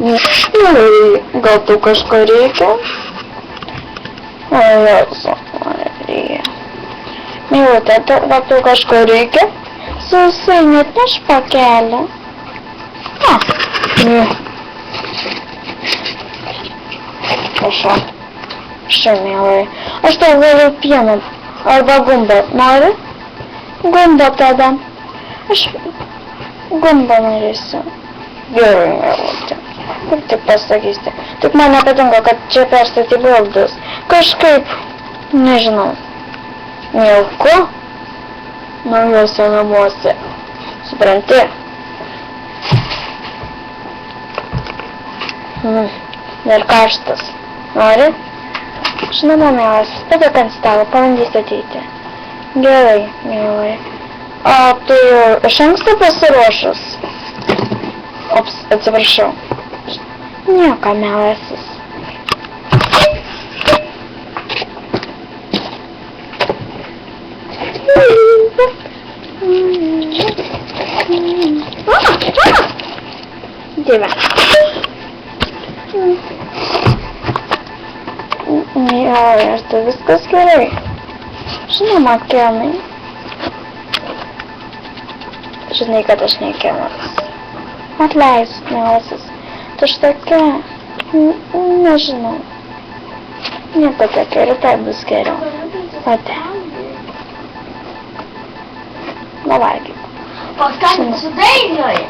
Gal tu kažko reikia? O, Jėzu Marija. Meilutė, gal tu kažko reikia? Sausainį atneš pakelį. Ne. Prašau. Šia, mielai. Aš tau galiu pieną. Arba gumbą. Nori? Gumbą tada. Aš gumbą norėsiu. Gerai, mielutė. Kaip tik pasakysite. Tik man nepatinka, kad čia perstatė baldus. Kažkaip, nežinau. Nejauku. Naujuose namuose. Supranti? Dar karštas. Nori? Žinoma, mielas, padėk ant stalo, pabandysi ateiti. Gerai, mielai. O tu jau iš anksto pasiruošus? Ops, atsiprašau. Nieko, mielasis. Dieve. Mielai, ar tai viskas gerai? Žinoma, Kenai. Žinai, kad aš ne Kenas. Atleisk, mielasis. Tu štokia. Nežinau. Nepatekė, rytoj bus geriau. Ate. Pavalgyk. Paskambinsiu Dainiui.